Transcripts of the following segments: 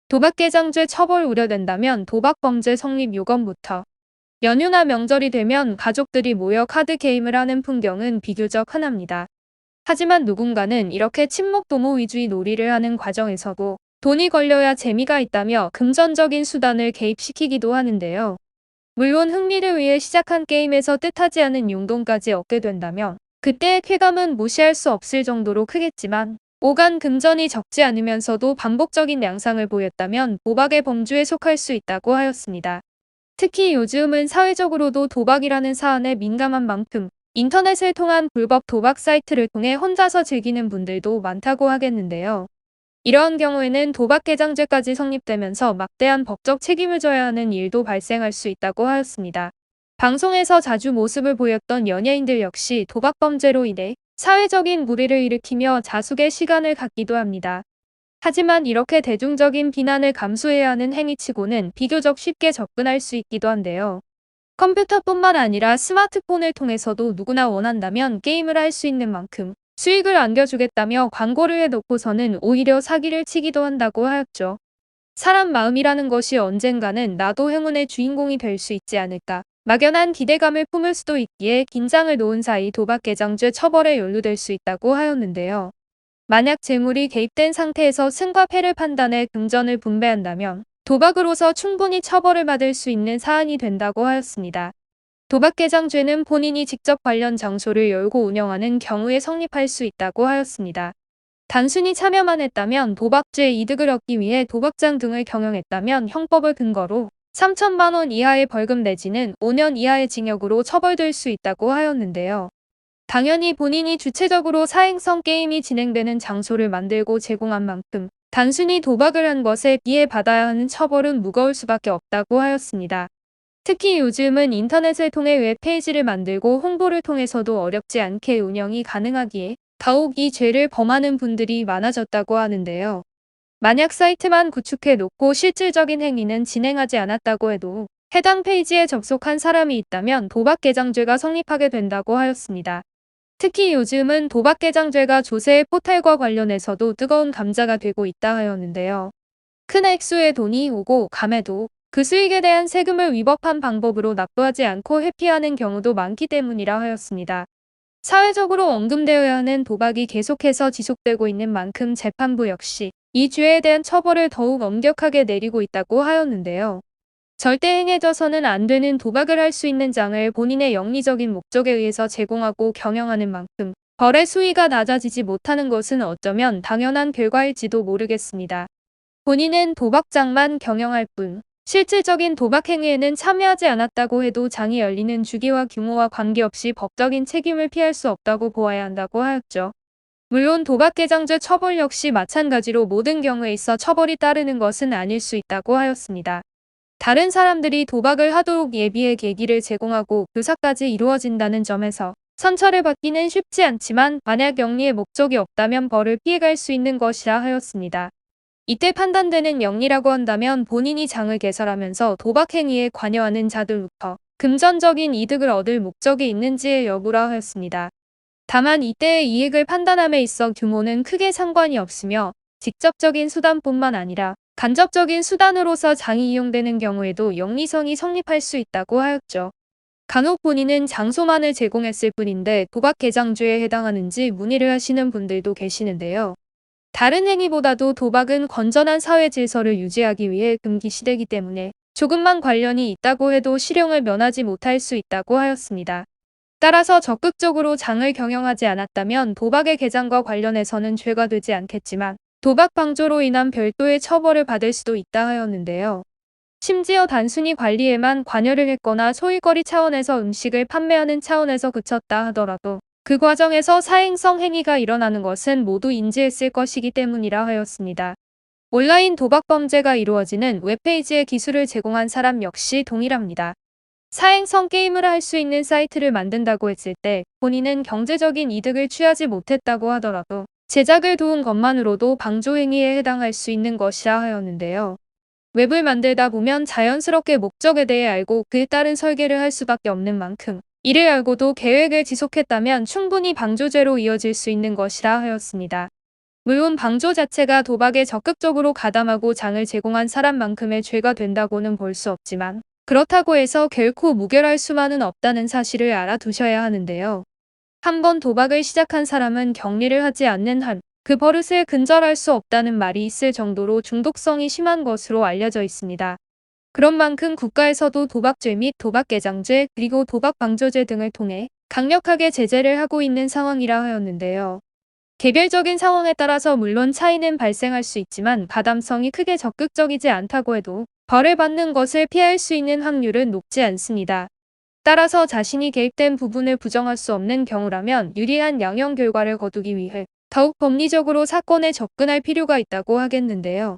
도박개장죄 처벌 우려된다면 도박범죄 성립 요건부터. 연휴나 명절이 되면 가족들이 모여 카드게임을 하는 풍경은 비교적 흔합니다. 하지만 누군가는 이렇게 친목 도모 위주의 놀이를 하는 과정에서도 돈이 걸려야 재미가 있다며 금전적인 수단을 개입시키기도 하는데요. 물론 흥미를 위해 시작한 게임에서 뜻하지 않은 용돈까지 얻게 된다면 그때의 쾌감은 무시할 수 없을 정도로 크겠지만 오간 금전이 적지 않으면서도 반복적인 양상을 보였다면 도박의 범주에 속할 수 있다고 하였습니다. 특히 요즘은 사회적으로도 도박이라는 사안에 민감한 만큼 인터넷을 통한 불법 도박 사이트를 통해 혼자서 즐기는 분들도 많다고 하겠는데요. 이러한 경우에는 도박개장죄까지 성립되면서 막대한 법적 책임을 져야 하는 일도 발생할 수 있다고 하였습니다. 방송에서 자주 모습을 보였던 연예인들 역시 도박범죄로 인해 사회적인 물의를 일으키며 자숙의 시간을 갖기도 합니다. 하지만 이렇게 대중적인 비난을 감수해야 하는 행위치고는 비교적 쉽게 접근할 수 있기도 한데요. 컴퓨터뿐만 아니라 스마트폰을 통해서도 누구나 원한다면 게임을 할 수 있는 만큼 수익을 안겨주겠다며 광고를 해놓고서는 오히려 사기를 치기도 한다고 하였죠. 사람 마음이라는 것이 언젠가는 나도 행운의 주인공이 될 수 있지 않을까 막연한 기대감을 품을 수도 있기에 긴장을 놓은 사이 도박개장죄 처벌에 연루될 수 있다고 하였는데요. 만약 재물이 개입된 상태에서 승과 패를 판단해 금전을 분배한다면 도박으로서 충분히 처벌을 받을 수 있는 사안이 된다고 하였습니다. 도박개장죄는 본인이 직접 관련 장소를 열고 운영하는 경우에 성립할 수 있다고 하였습니다. 단순히 참여만 했다면 도박죄의 이득을 얻기 위해 도박장 등을 경영했다면 형법을 근거로 3천만 원 이하의 벌금 내지는 5년 이하의 징역으로 처벌될 수 있다고 하였는데요. 당연히 본인이 주체적으로 사행성 게임이 진행되는 장소를 만들고 제공한 만큼 단순히 도박을 한 것에 비해 받아야 하는 처벌은 무거울 수밖에 없다고 하였습니다. 특히 요즘은 인터넷을 통해 웹페이지를 만들고 홍보를 통해서도 어렵지 않게 운영이 가능하기에 더욱 이 죄를 범하는 분들이 많아졌다고 하는데요. 만약 사이트만 구축해 놓고 실질적인 행위는 진행하지 않았다고 해도 해당 페이지에 접속한 사람이 있다면 도박개장죄가 성립하게 된다고 하였습니다. 특히 요즘은 도박개장죄가 조세의 포탈과 관련해서도 뜨거운 감자가 되고 있다 하였는데요. 큰 액수의 돈이 오고 감해도 그 수익에 대한 세금을 위법한 방법으로 납부하지 않고 회피하는 경우도 많기 때문이라 하였습니다. 사회적으로 언급되어야 하는 도박이 계속해서 지속되고 있는 만큼 재판부 역시 이 죄에 대한 처벌을 더욱 엄격하게 내리고 있다고 하였는데요. 절대 행해져서는 안 되는 도박을 할 수 있는 장을 본인의 영리적인 목적에 의해서 제공하고 경영하는 만큼 벌의 수위가 낮아지지 못하는 것은 어쩌면 당연한 결과일지도 모르겠습니다. 본인은 도박장만 경영할 뿐 실질적인 도박 행위에는 참여하지 않았다고 해도 장이 열리는 주기와 규모와 관계없이 법적인 책임을 피할 수 없다고 보아야 한다고 하였죠. 물론 도박개장죄 처벌 역시 마찬가지로 모든 경우에 있어 처벌이 따르는 것은 아닐 수 있다고 하였습니다. 다른 사람들이 도박을 하도록 예비의 계기를 제공하고 교사까지 이루어진다는 점에서 선처를 받기는 쉽지 않지만 만약 영리의 목적이 없다면 벌을 피해갈 수 있는 것이라 하였습니다. 이때 판단되는 영리라고 한다면 본인이 장을 개설하면서 도박 행위에 관여하는 자들부터 금전적인 이득을 얻을 목적이 있는지의 여부라 하였습니다. 다만 이때의 이익을 판단함에 있어 규모는 크게 상관이 없으며 직접적인 수단뿐만 아니라 간접적인 수단으로서 장이 이용되는 경우에도 영리성이 성립할 수 있다고 하였죠. 간혹 본인은 장소만을 제공했을 뿐인데 도박개장죄에 해당하는지 문의를 하시는 분들도 계시는데요. 다른 행위보다도 도박은 건전한 사회 질서를 유지하기 위해 금기시되기 때문에 조금만 관련이 있다고 해도 실형을 면하지 못할 수 있다고 하였습니다. 따라서 적극적으로 장을 경영하지 않았다면 도박의 개장과 관련해서는 죄가 되지 않겠지만 도박 방조로 인한 별도의 처벌을 받을 수도 있다 하였는데요. 심지어 단순히 관리에만 관여를 했거나 소일거리 차원에서 음식을 판매하는 차원에서 그쳤다 하더라도 그 과정에서 사행성 행위가 일어나는 것은 모두 인지했을 것이기 때문이라 하였습니다. 온라인 도박 범죄가 이루어지는 웹페이지의 기술을 제공한 사람 역시 동일합니다. 사행성 게임을 할 수 있는 사이트를 만든다고 했을 때 본인은 경제적인 이득을 취하지 못했다고 하더라도 제작을 도운 것만으로도 방조 행위에 해당할 수 있는 것이라 하였는데요. 웹을 만들다 보면 자연스럽게 목적에 대해 알고 그에 따른 설계를 할 수밖에 없는 만큼 이를 알고도 계획을 지속했다면 충분히 방조죄로 이어질 수 있는 것이라 하였습니다. 물론 방조 자체가 도박에 적극적으로 가담하고 장을 제공한 사람만큼의 죄가 된다고는 볼 수 없지만 그렇다고 해서 결코 무결할 수만은 없다는 사실을 알아두셔야 하는데요. 한번 도박을 시작한 사람은 격리를 하지 않는 한 그 버릇을 근절할 수 없다는 말이 있을 정도로 중독성이 심한 것으로 알려져 있습니다. 그런 만큼 국가에서도 도박죄 및 도박개장죄 그리고 도박방조죄 등을 통해 강력하게 제재를 하고 있는 상황이라 하였는데요. 개별적인 상황에 따라서 물론 차이는 발생할 수 있지만 가담성이 크게 적극적이지 않다고 해도 벌을 받는 것을 피할 수 있는 확률은 높지 않습니다. 따라서 자신이 개입된 부분을 부정할 수 없는 경우라면 유리한 양형 결과를 거두기 위해 더욱 법리적으로 사건에 접근할 필요가 있다고 하겠는데요.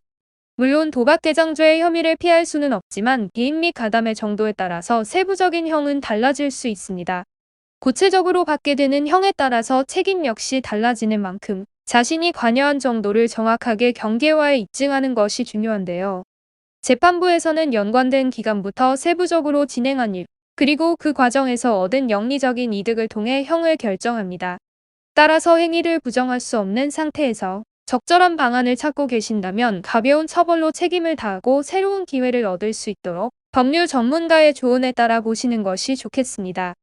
물론 도박개장죄의 혐의를 피할 수는 없지만 개입 및 가담의 정도에 따라서 세부적인 형은 달라질 수 있습니다. 구체적으로 받게 되는 형에 따라서 책임 역시 달라지는 만큼 자신이 관여한 정도를 정확하게 경계화해 입증하는 것이 중요한데요. 재판부에서는 연관된 기관부터 세부적으로 진행한 일, 그리고 그 과정에서 얻은 영리적인 이득을 통해 형을 결정합니다. 따라서 행위를 부정할 수 없는 상태에서 적절한 방안을 찾고 계신다면 가벼운 처벌로 책임을 다하고 새로운 기회를 얻을 수 있도록 법률 전문가의 조언에 따라 보시는 것이 좋겠습니다.